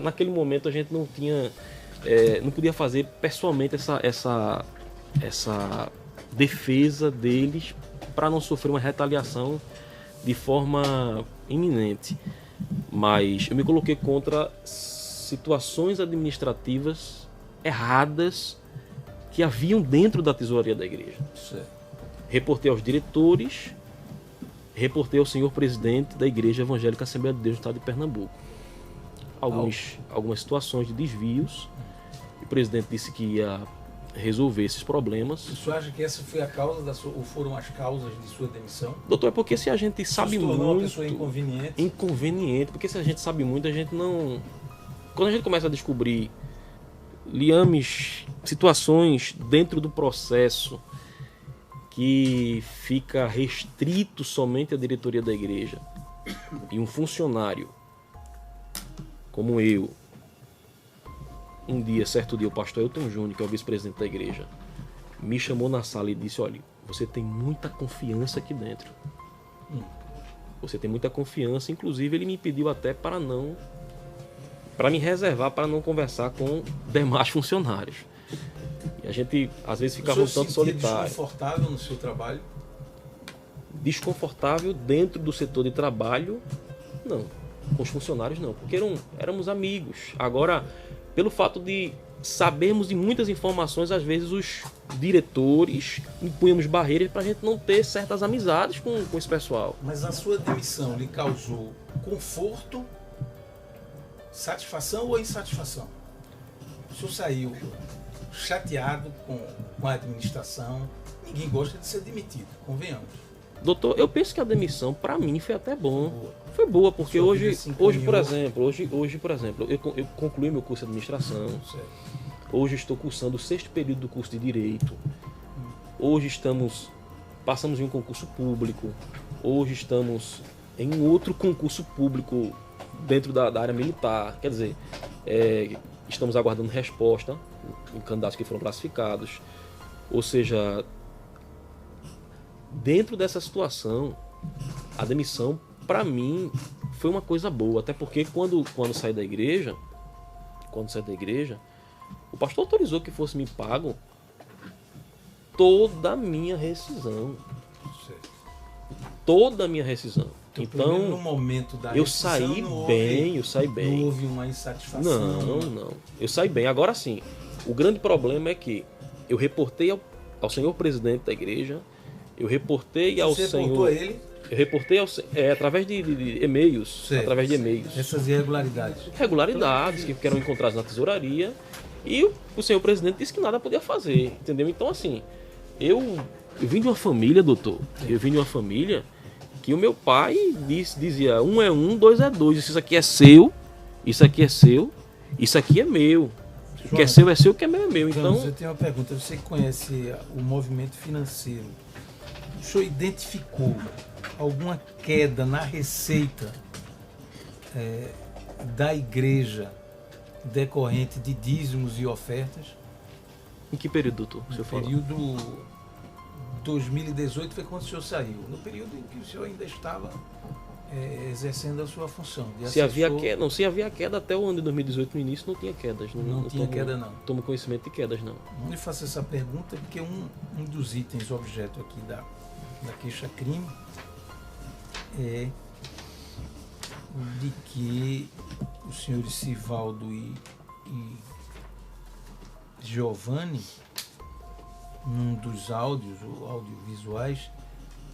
naquele momento a gente não tinha... não podia fazer pessoalmente essa defesa deles para não sofrer uma retaliação de forma iminente. Mas eu me coloquei contra situações administrativas erradas que haviam dentro da tesouraria da igreja. Certo. Reportei aos diretores, reportei ao senhor presidente da Igreja Evangélica Assembleia de Deus do Estado de Pernambuco. algumas situações de desvios. O presidente disse que ia resolver esses problemas. O senhor acha que essa foi a causa ou foram as causas de sua demissão? Doutor, é porque se a gente sabe muito... uma pessoa inconveniente? Inconveniente, porque se a gente sabe muito, a gente não... Quando a gente começa a descobrir liames, situações dentro do processo que fica restrito somente à diretoria da igreja e um funcionário como eu, certo dia, o pastor Elton Júnior, que é o vice-presidente da igreja, me chamou na sala e disse: olha, você tem muita confiança aqui dentro. Você tem muita confiança, inclusive ele me pediu até para me reservar para não conversar com demais funcionários. E a gente às vezes ficava um tanto solitário. Desconfortável no seu trabalho? Desconfortável dentro do setor de trabalho, não. Com os funcionários não, porque éramos amigos. Agora, pelo fato de sabermos de muitas informações, às vezes os diretores impunhamos barreiras para a gente não ter certas amizades com esse pessoal. Mas a sua demissão lhe causou conforto, satisfação ou insatisfação? O senhor saiu chateado com a administração. Ninguém gosta de ser demitido, convenhamos. Doutor, eu penso que a demissão para mim foi até bom. Foi boa, porque hoje, por exemplo, eu concluí meu curso de administração. Certo. Hoje estou cursando o 6º período do curso de Direito. Hoje passamos em um concurso público. Hoje estamos em outro concurso público dentro da área militar. Quer dizer, estamos aguardando resposta em candidatos que foram classificados. Ou seja, dentro dessa situação, a demissão, para mim, foi uma coisa boa. Até porque quando saí da igreja, o pastor autorizou que fosse me pago toda a minha rescisão. Certo. Toda a minha rescisão. Então, no momento da eu saí bem. Não houve uma insatisfação? Não. Eu saí bem. Agora sim, o grande problema é que eu reportei ao senhor presidente da igreja, eu reportei ao senhor... Você reportou a ele? Eu reportei através de e-mails. Certo. Através de e-mails. Essas irregularidades? Irregularidades que eram encontradas na tesouraria. E o senhor presidente disse que nada podia fazer. Entendeu? Então, assim, eu vim de uma família, doutor. Eu vim de uma família que o meu pai dizia: 1 é 1, 2 é 2. Isso aqui é seu, isso aqui é seu, isso aqui é meu. O que é seu, o que é meu é meu. Então, eu tenho uma pergunta. Você que conhece o movimento financeiro, o senhor identificou alguma queda na receita da igreja decorrente de dízimos e ofertas? Em que período, doutor? No período 2018 foi quando o senhor saiu. No período em que o senhor ainda estava exercendo a sua função. Se havia queda até o ano de 2018, no início não tinha quedas. Não tinha queda, não. Tomo conhecimento de quedas, não. Não lhe faço essa pergunta porque um dos itens objeto aqui da queixa-crime é de que os senhores Sivaldo e Giovanni, num dos áudios, ou audiovisuais,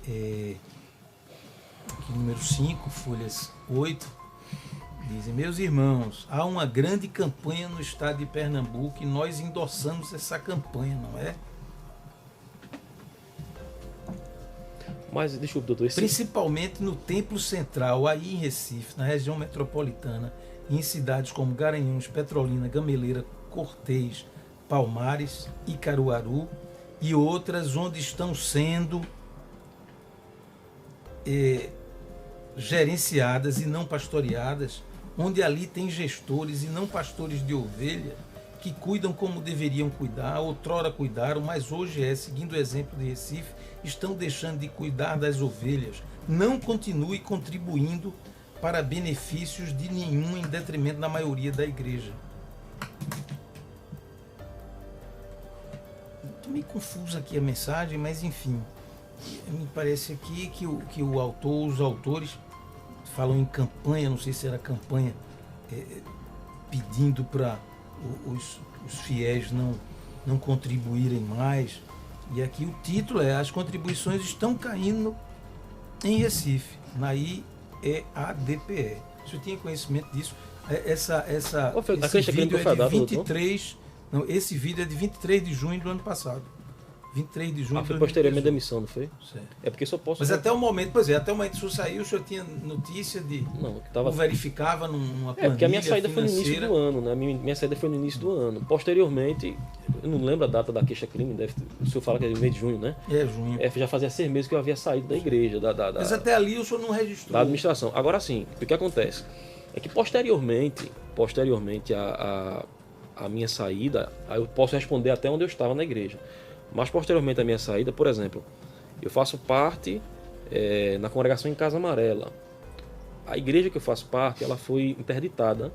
aqui número 5, folhas 8, dizem: meus irmãos, há uma grande campanha no estado de Pernambuco e nós endossamos essa campanha, não é? Mas, desculpe, doutor... Principalmente no Templo Central, aí em Recife, na região metropolitana, e em cidades como Garanhuns, Petrolina, Gameleira, Cortês, Palmares e Caruaru, e outras onde estão sendo gerenciadas e não pastoreadas, onde ali tem gestores e não pastores de ovelha que cuidam como deveriam cuidar, outrora cuidaram, mas hoje seguindo o exemplo de Recife, estão deixando de cuidar das ovelhas. Não continue contribuindo para benefícios de nenhum em detrimento da maioria da igreja. Estou meio confuso aqui a mensagem, mas enfim, me parece aqui que os autores falam em campanha, não sei se era campanha pedindo para os fiéis não contribuírem mais. E aqui o título é: as contribuições estão caindo em Recife, na IEADPE. O senhor tinha conhecimento disso? Esse vídeo é de 23... Não, esse vídeo é de 23 de junho do ano passado. 23 de junho. Foi posteriormente da emissão, não foi? Certo. É porque só posso. Mas até o momento que o senhor saiu, o senhor tinha notícia de. Não, que tava. Ou verificava numa planilha. Porque a minha saída financeira. foi no início do ano, né? Minha saída foi no início do ano. Posteriormente, eu não lembro a data da queixa-crime, o senhor fala que é mês de junho, né? É, junho. Já fazia 6 meses que eu havia saído da igreja, Mas até ali o senhor não registrou. Da administração. Agora sim, o que acontece? É que posteriormente a minha saída, eu posso responder até onde eu estava na igreja. Mas posteriormente à minha saída, por exemplo, eu faço parte na congregação em Casa Amarela. A igreja que eu faço parte, ela foi interditada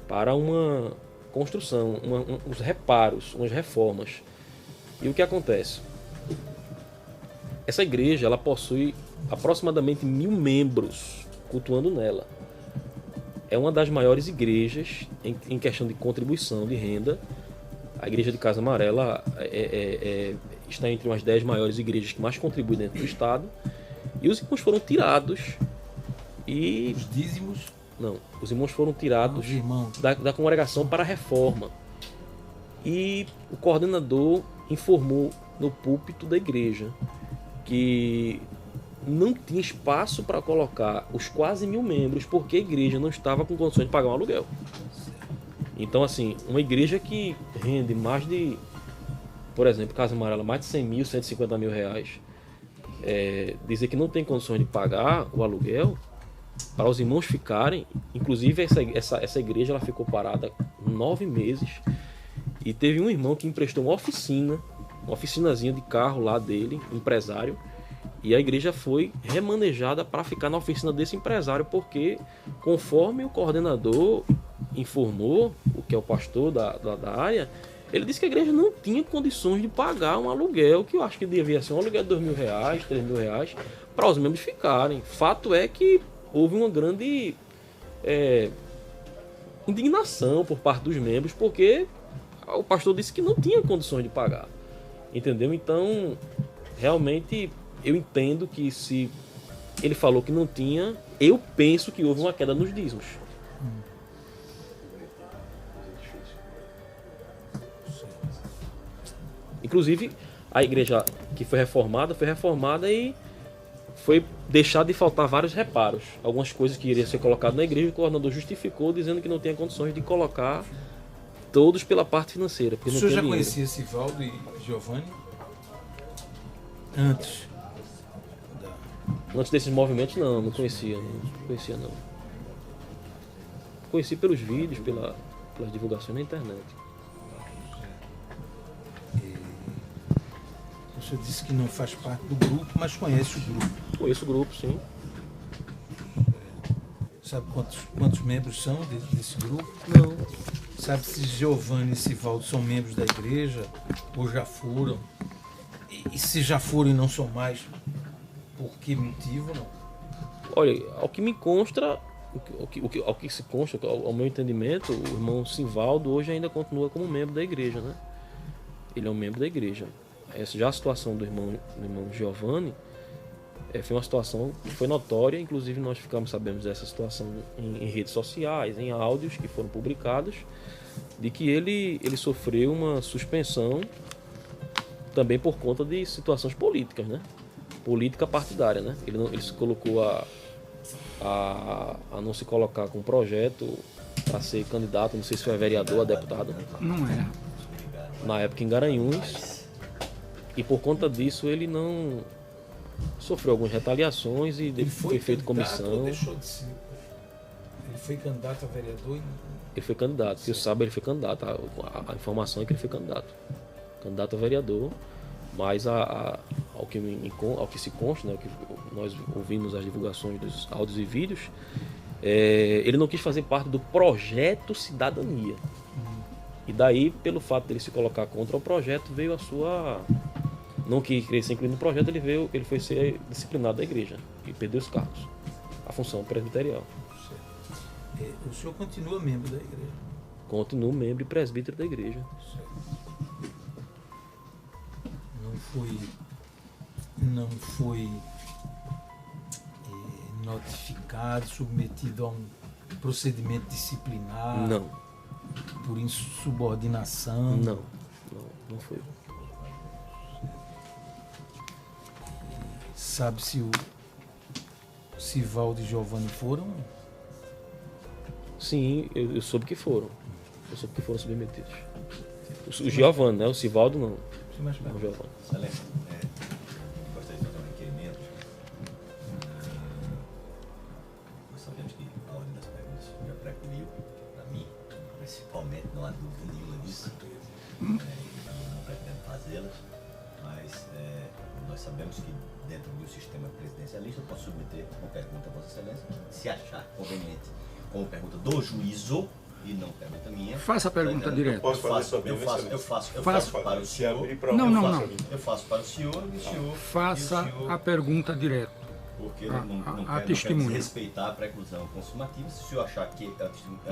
para uma construção, uns reparos, umas reformas. E o que acontece? Essa igreja, ela possui aproximadamente 1.000 membros cultuando nela. É uma das maiores igrejas em questão de contribuição de renda. A igreja de Casa Amarela está entre umas 10 maiores igrejas que mais contribuem dentro do estado. E os irmãos foram tirados. E os dízimos? Não, os irmãos foram tirados da congregação para a reforma. E o coordenador informou no púlpito da igreja que não tinha espaço para colocar os quase 1.000 membros porque a igreja não estava com condições de pagar um aluguel. Então, assim, uma igreja que rende mais de, por exemplo, Casa Amarela, mais de 100 mil, 150 mil reais, dizer que não tem condições de pagar o aluguel, para os irmãos ficarem, inclusive essa igreja ela ficou parada 9 meses, e teve um irmão que emprestou uma oficinazinha de carro lá dele, empresário, e a igreja foi remanejada para ficar na oficina desse empresário, porque conforme o coordenador informou, o que é o pastor da área, ele disse que a igreja não tinha condições de pagar um aluguel, que eu acho que devia ser um aluguel de R$2.000, R$3.000, para os membros ficarem. Fato é que houve uma grande indignação por parte dos membros, porque o pastor disse que não tinha condições de pagar. Entendeu? Então, realmente, eu entendo que se ele falou que não tinha, eu penso que houve uma queda nos dízimos. Inclusive, a igreja que foi reformada e foi deixar de faltar vários reparos. Algumas coisas que iriam ser colocadas na igreja, o coordenador justificou, dizendo que não tinha condições de colocar todos pela parte financeira. O senhor já conhecia Sivaldo e Giovanni? Antes desses movimentos, não conhecia. Conheci pelos vídeos, pelas divulgações na internet. O senhor disse que não faz parte do grupo, mas conhece o grupo. Conheço o grupo, sim. Sabe quantos membros são desse grupo? Não. Sabe se Giovanni e Sivaldo são membros da igreja ou já foram? E se já foram e não são mais, por que motivo não? Olha, ao que me consta, ao que se consta, ao meu entendimento, o irmão Sivaldo hoje ainda continua como membro da igreja, né? Ele é um membro da igreja. Já a situação do irmão Giovanni foi uma situação que foi notória, inclusive nós sabemos dessa situação em redes sociais, em áudios que foram publicados, de que ele sofreu uma suspensão também por conta de situações políticas, né? Política partidária, né? Ele se colocou a não se colocar com um projeto para ser candidato, não sei se foi a vereador, a deputado. Não é. Na época em Garanhuns. E por conta disso ele não sofreu algumas retaliações e foi feito comissão. Ou deixou de ser? Ele foi candidato a vereador? Ele foi candidato, se eu sabe, ele foi candidato. A informação é que ele foi candidato a vereador, mas ao que se consta, né, o que nós ouvimos as divulgações dos áudios e vídeos, ele não quis fazer parte do projeto Cidadania. E daí, pelo fato de ele se colocar contra o projeto, veio a sua... Não querer ser incluído no projeto, ele foi ser disciplinado da igreja e perdeu os cargos, a função presbiterial. O senhor continua membro da igreja? Continuo membro e presbítero da igreja. Não foi notificado, submetido a um procedimento disciplinar? Não. Por insubordinação? Não foi. Sabe se o Sivaldo e Giovanni foram? Sim, eu soube que foram. Eu soube que foram submetidos. O Giovanni, né? O Sivaldo não. Mais O Giovanni. Excelência, gostaria de fazer um requerimento. Nós sabemos que a ordem das perguntas já precluiu, para mim, principalmente, não há dúvida nenhuma disso. Não pretendo fazê-las, mas nós sabemos que dentro do sistema presidencialista eu posso submeter uma pergunta a Vossa Excelência, se achar conveniente, como pergunta do juízo e não pergunta minha. Faça a pergunta direto. Eu faço para o senhor. Não. Eu faço para o senhor e o senhor. Faça a pergunta direto. Porque eu não quero testemunha. respeitar a preclusão consumativa. Se o senhor achar que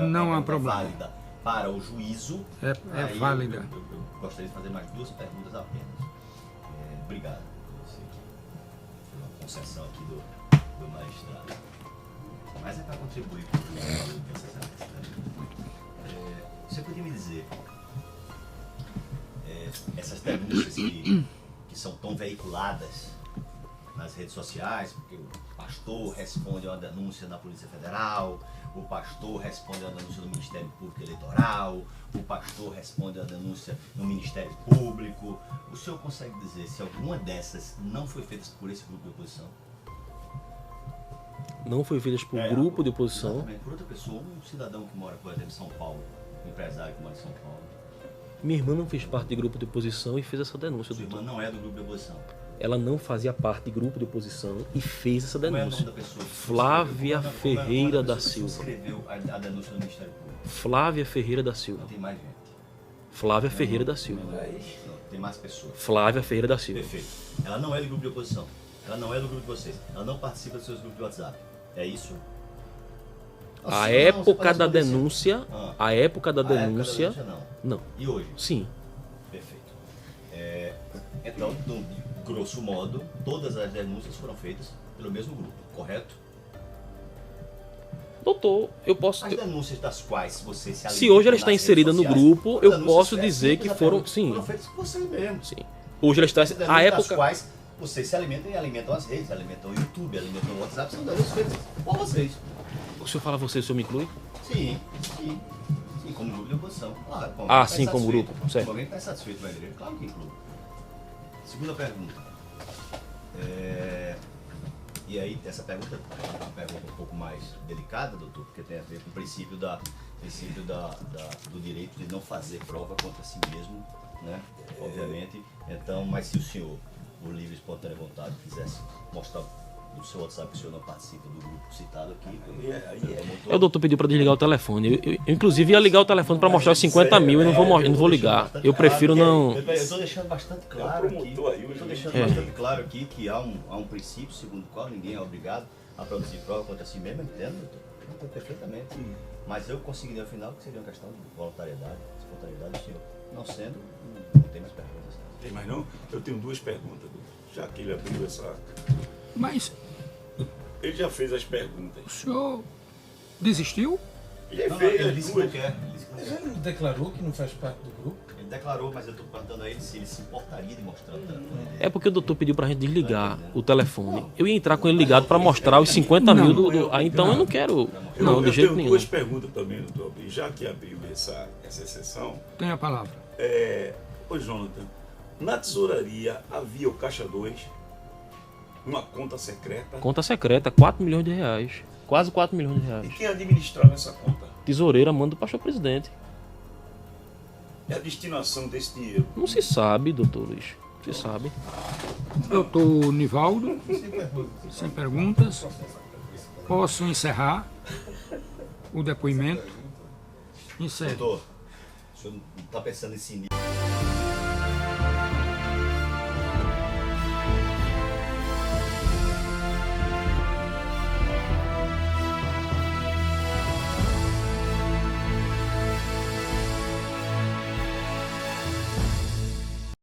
Não há é problema. válida para o juízo, É aí válida. Eu gostaria de fazer mais 2 perguntas apenas. Obrigado. Eu sei que foi uma concessão aqui do magistrado. Mas é para contribuir com o valor necessário. Você podia me dizer, essas denúncias que são tão veiculadas nas redes sociais, porque o pastor responde a uma denúncia na Polícia Federal, o pastor responde a uma denúncia no Ministério Público Eleitoral, o pastor responde a uma denúncia no Ministério Público. O senhor consegue dizer se alguma dessas não foi feita por esse grupo de oposição? Não foi feita por grupo de oposição. Exatamente, por outra pessoa, um cidadão que mora, por exemplo, em São Paulo, um empresário que mora em São Paulo. Minha irmã não fez parte de grupo de oposição e fez essa denúncia. Sua irmã não é do grupo de oposição. Ela não fazia parte de grupo de oposição e fez essa Como é o denúncia. nome da pessoa? Flávia Ferreira da Silva. Escreveu a denúncia no Ministério Público. Flávia Ferreira da Silva. Não tem mais gente. Flávia Ferreira da Silva. Não, tem mais pessoas. Flávia Ferreira da Silva. Perfeito. Ela não é do grupo de oposição. Ela não é do grupo de vocês. Ela não participa dos seus grupos de WhatsApp. É isso? A época da denúncia, a época da denúncia não. E hoje? Sim. Perfeito. Então, grosso modo, todas as denúncias foram feitas pelo mesmo grupo, correto? Doutor, eu posso... As denúncias das quais você se alimenta Se hoje ela está nas inserida redes no sociais, grupo, foram eu denúncias posso dizer que foram... Sim. Foram feitas por vocês mesmos. Sim. Hoje ela está... As denúncias A das época... quais vocês se alimentam e alimentam as redes, alimentam o YouTube, alimentam o WhatsApp, são denúncias feitas por vocês. O senhor fala você, o senhor me inclui? Sim, como grupo de oposição. Claro, sim, como grupo, certo. Alguém está satisfeito com a igreja? Claro que inclui. Segunda pergunta. E aí, essa pergunta é uma pergunta um pouco mais delicada, doutor, porque tem a ver com o princípio do direito de não fazer prova contra si mesmo, né? Obviamente. Então, mas se o senhor, por livre e espontânea vontade, quisesse mostrar do seu WhatsApp que o senhor não participa do grupo citado aqui. O doutor pediu para desligar o telefone. Eu, inclusive, ia ligar o telefone para mostrar os 50 mil e não vou ligar. Eu prefiro não... Eu estou deixando bastante claro aqui que há um princípio segundo o qual ninguém é obrigado a produzir prova contra si mesmo, entendo, doutor? Entendo perfeitamente. Mas eu consegui, ao final, que seria uma questão de voluntariedade, espontaneidade, o senhor. Não sendo, não tem mais perguntas. Tem mais não? Eu tenho 2 perguntas, já que ele abriu essa... Mas Ele já fez as perguntas. o senhor desistiu? Ele disse que não quer. Mas ele declarou que não faz parte do grupo? Ele declarou, mas eu estou perguntando a ele se ele se importaria de mostrar o telefone dele. É porque o doutor pediu pra gente desligar o telefone. Eu ia entrar com ele ligado pra mostrar os 50 mil do... então eu não quero... Não, de jeito eu tenho nenhum. 2 perguntas também, doutor. Já que abriu essa exceção. Tem a palavra. Ô, Jonathan, na tesouraria havia o Caixa 2, uma conta secreta. Conta secreta, 4 milhões de reais. Quase 4 milhões de E reais. quem administrava essa conta? Tesoureira manda o pastor presidente. E a destinação desse dinheiro? Não se sabe, doutor Luiz. Você sabe. Doutor Nivaldo, sem perguntas. Posso encerrar o depoimento? Encerro. Doutor, o senhor não está pensando em si.